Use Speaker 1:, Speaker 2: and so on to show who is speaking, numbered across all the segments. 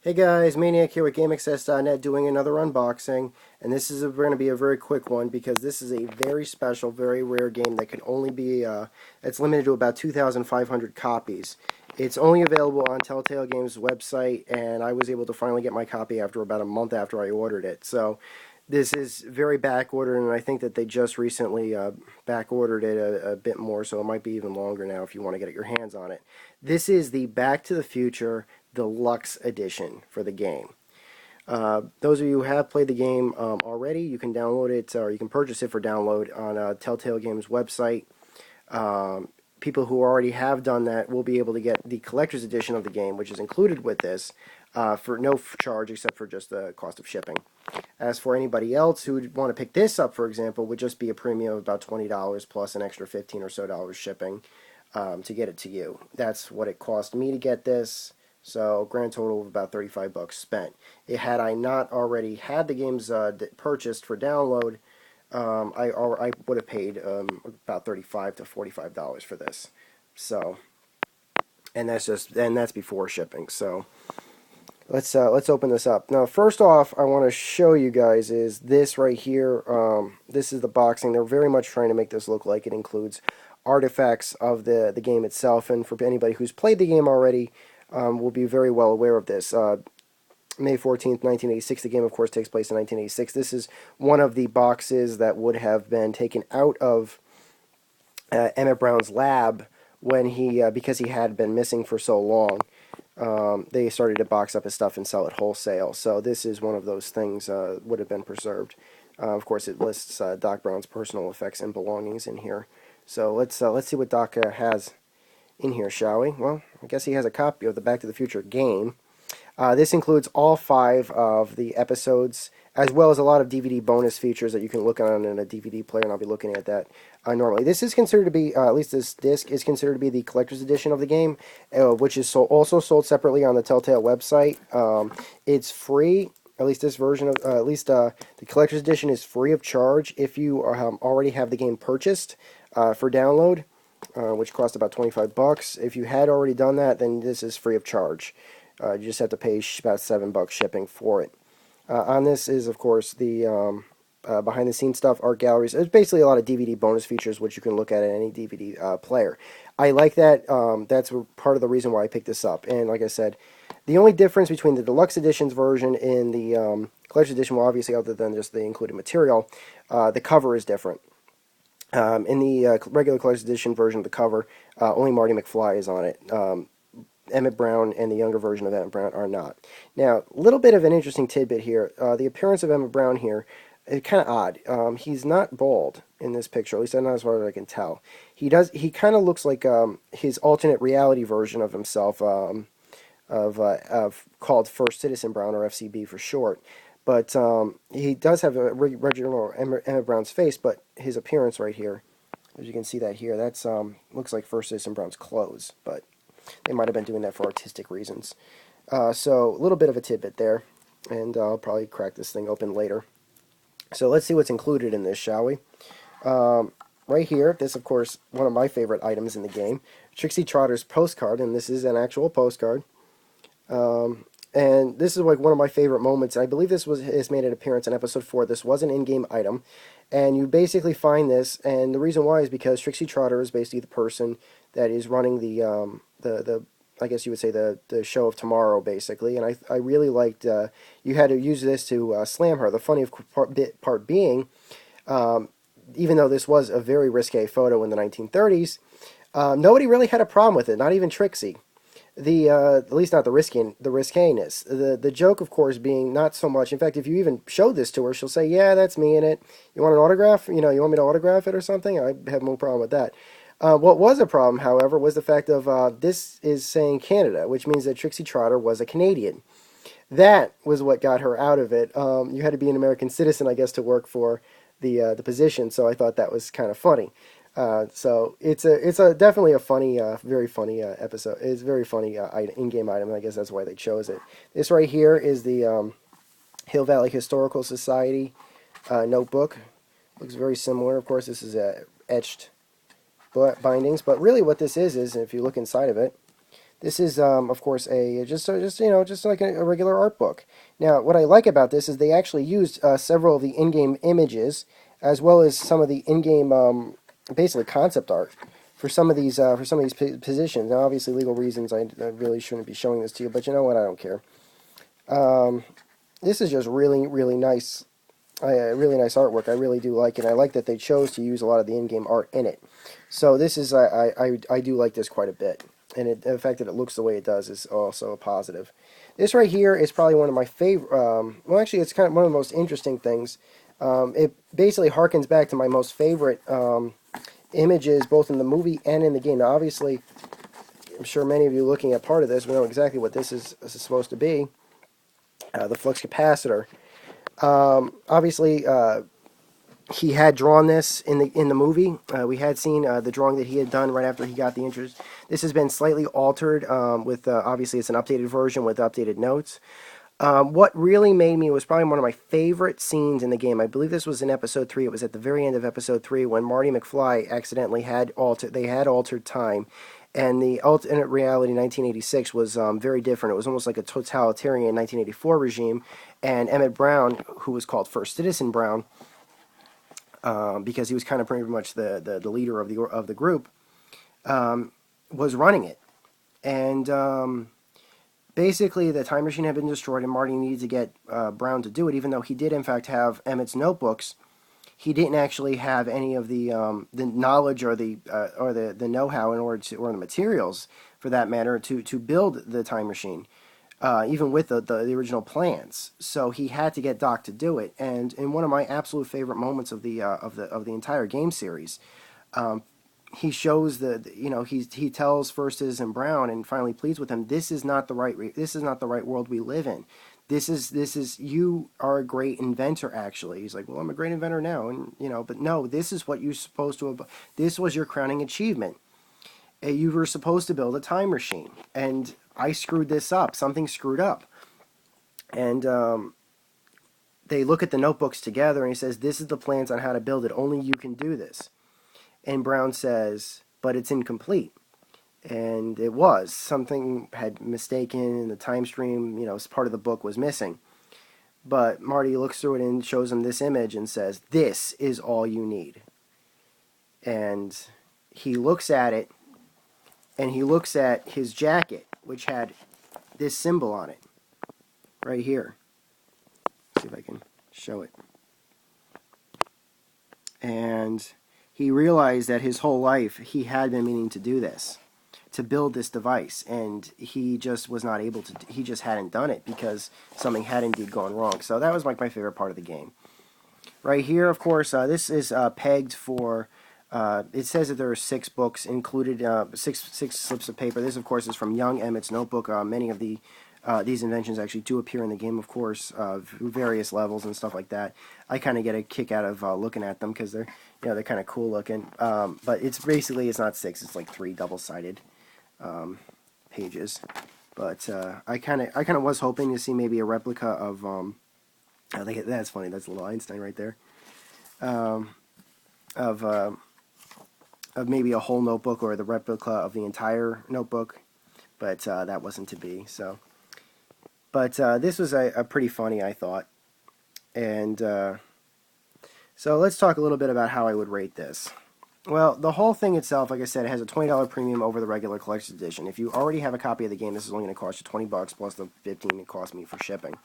Speaker 1: Hey guys, Maniac here with GameAccess.net doing another unboxing, and this is going to be a very quick one because this is a very special, very rare game that can only be, it's limited to about 2,500 copies. It's only available on Telltale Games' website, and I was able to finally get my copy after about a month after I ordered it. So this is very back ordered, and I think that they just recently back ordered it a bit more, so it might be even longer now if you want to get your hands on it. This is the Back to the Future Deluxe edition for the game. Those of you who have played the game already, you can download it or you can purchase it for download on Telltale Games website. People who already have done that will be able to get the collector's edition of the game, which is included with this, for no charge except for just the cost of shipping. As for anybody else who would want to pick this up, for example, would just be a premium of about $20 plus an extra $15 or so shipping to get it to you. That's what it cost me to get this. So grand total of about $35 spent. Had I not already had the games purchased for download, I would have paid about $35 to $45 for this. So, and that's before shipping. So let's open this up. Now, first off, I want to show you guys is this right here. This is the boxing. They're very much trying to make this look like it includes artifacts of the game itself. And for anybody who's played the game already, will be very well aware of this. May 14th, 1986. The game, of course, takes place in 1986. This is one of the boxes that would have been taken out of Emmett Brown's lab when because he had been missing for so long. They started to box up his stuff and sell it wholesale. So this is one of those things would have been preserved. Of course, it lists Doc Brown's personal effects and belongings in here. So let's see what Doc has in here, shall we? Well, I guess he has a copy of the Back to the Future game. This includes all 5 of the episodes, as well as a lot of DVD bonus features that you can look on in a DVD player, and I'll be looking at that normally. This is considered to be, at least this disc is considered to be the collector's edition of the game, which is also sold separately on the Telltale website. It's free. At least this version of, the collector's edition is free of charge if you already have the game purchased for download. Which cost about $25. If you had already done that, then this is free of charge. You just have to pay about $7 shipping for it. On this is, of course, the behind-the-scenes stuff, art galleries. There's basically a lot of DVD bonus features which you can look at in any DVD player. I like that. That's part of the reason why I picked this up. And like I said, the only difference between the deluxe editions version and the collector's edition, well, obviously, other than just the included material, the cover is different. In the regular collector's edition version of the cover, only Marty McFly is on it. Emmett Brown and the younger version of Emmett Brown are not. Now, a little bit of an interesting tidbit here. The appearance of Emmett Brown here is kind of odd. He's not bald in this picture, at least not as far as I can tell. He kind of looks like his alternate reality version of himself, called First Citizen Brown, or FCB for short. But he does have a regular Emmett Brown's face, but his appearance right here, as you can see that here, that's looks like First Citizen Brown's clothes, but they might have been doing that for artistic reasons. So a little bit of a tidbit there, and I'll probably crack this thing open later. So let's see what's included in this, shall we? Right here, this, of course, one of my favorite items in the game, Trixie Trotter's postcard, and this is an actual postcard. And this is like one of my favorite moments. I believe this has made an appearance in episode 4. This was an in-game item, and you basically find this, and the reason why is because Trixie Trotter is basically the person that is running the I guess you would say the show of tomorrow, basically. And I really liked you had to use this to slam her. The funny part being, even though this was a very risque photo in the 1930s, nobody really had a problem with it. Not even Trixie. At least not the riskiness. The joke, of course, being not so much. In fact, if you even showed this to her, she'll say, "Yeah, that's me in it. You want an autograph? You want me to autograph it or something?" I have no problem with that. What was a problem, however, was the fact of this is saying Canada, which means that Trixie Trotter was a Canadian. That was what got her out of it. You had to be an American citizen, I guess, to work for the position. So I thought that was kind of funny. So it's definitely a funny, very funny episode. It's a very funny in-game item. And I guess that's why they chose it. This right here is the Hill Valley Historical Society notebook. Looks very similar. Of course, this is etched bindings, but really what this is if you look inside of it, This is, of course, just like a regular art book. Now, what I like about this is they actually used several of the in-game images, as well as some of the in-game, basically concept art for some of these positions. Now, obviously, legal reasons, I really shouldn't be showing this to you, but you know what? I don't care. This is just really, really nice. Really nice artwork. I really do like it. I like that they chose to use a lot of the in-game art in it. So this is I do like this quite a bit, and the fact that it looks the way it does is also a positive. This right here is probably one of my favorite. Well, actually, it's kind of one of the most interesting things. It basically harkens back to my most favorite images, both in the movie and in the game. Now, obviously, I'm sure many of you looking at part of this know exactly what this is supposed to be. The Flux capacitor. Obviously, he had drawn this in the movie. We had seen the drawing that he had done right after he got the interest. This has been slightly altered with obviously it's an updated version with updated notes. What really made me was probably one of my favorite scenes in the game. I believe this was in episode 3. It was at the very end of episode 3 when Marty McFly accidentally had altered time. And the alternate reality 1986 was very different. It was almost like a totalitarian 1984 regime. And Emmett Brown, who was called First Citizen Brown, because he was kind of pretty much the leader of the group, was running it. And basically, the time machine had been destroyed, and Marty needed to get Brown to do it. Even though he did, in fact, have Emmett's notebooks, he didn't actually have any of the knowledge or the know-how in order to, or the materials for that matter, to build the time machine. Even with the original plans, so he had to get Doc to do it. And in one of my absolute favorite moments of the entire game series, he shows he tells First Citizen Brown and finally pleads with him. This is not the right world we live in. This is you are a great inventor. Actually, he's like, well, I'm a great inventor now, and but no, this is what you're supposed to have. This was your crowning achievement. You were supposed to build a time machine, and I screwed this up. Something screwed up. And they look at the notebooks together, and he says, this is the plans on how to build it. Only you can do this. And Brown says, but it's incomplete. And it was. Something had mistaken, and the time stream, as part of the book was missing. But Marty looks through it and shows him this image and says, this is all you need. And he looks at it, and he looks at his jacket, which had this symbol on it, right here. Let's see if I can show it. And he realized that his whole life he had been meaning to do this, to build this device, and he just was not able to. He just hadn't done it because something had indeed gone wrong. So that was like my favorite part of the game. Right here, of course, this is pegged for. It says that there are 6 books included, six slips of paper. This, of course, is from young Emmett's notebook. Many of these inventions actually do appear in the game, of course, various levels and stuff like that. I kind of get a kick out of looking at them because they're kind of cool looking. But it's not 6; it's like 3 double-sided pages. But I kind of was hoping to see maybe a replica of. I think that's funny. That's a little Einstein right there. Of maybe a whole notebook or the replica of the entire notebook, but that wasn't to be. So, but this was a pretty funny, I thought, and so let's talk a little bit about how I would rate this. Well, the whole thing itself, like I said, it has a $20 premium over the regular collector's edition. If you already have a copy of the game, this is only going to cost you $20 plus the $15 it cost me for shipping.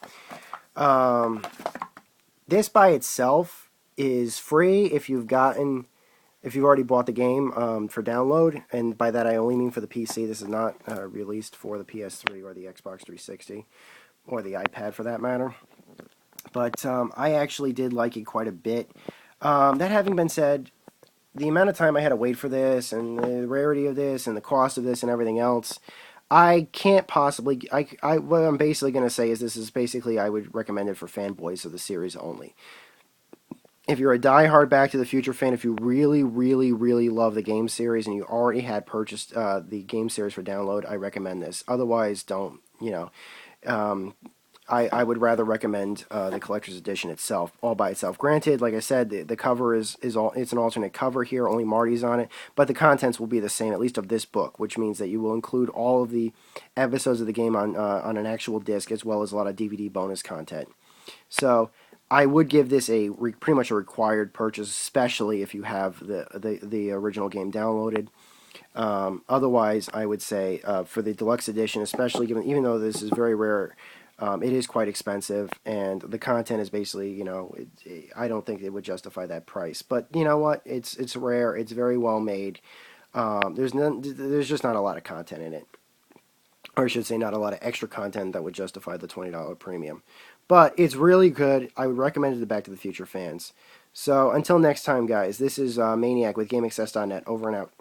Speaker 1: This by itself is free if you've already bought the game for download, and by that I only mean for the PC. This is not released for the PS3 or the Xbox 360 or the iPad for that matter. But I actually did like it quite a bit. That having been said, the amount of time I had to wait for this, and the rarity of this, and the cost of this, and everything else, I can't possibly. What I'm basically going to say is this is basically I would recommend it for fanboys of the series only. If you're a die-hard Back to the Future fan, if you really, really, really love the game series and you already had purchased the game series for download, I recommend this. Otherwise, don't. I would rather recommend the collector's edition itself, all by itself. Granted, like I said, the cover is it's an alternate cover here, only Marty's on it, but the contents will be the same, at least of this book, which means that you will include all of the episodes of the game on an actual disc, as well as a lot of DVD bonus content. So I would give this pretty much a required purchase, especially if you have the original game downloaded. Otherwise, I would say for the deluxe edition, especially even though this is very rare, it is quite expensive, and the content is basically, I don't think it would justify that price. But you know what? It's rare. It's very well made. There's just not a lot of content in it, or I should say, not a lot of extra content that would justify the $20 premium. But it's really good. I would recommend it to Back to the Future fans. So until next time, guys, this is Maniac with GameAccess.net. Over and out.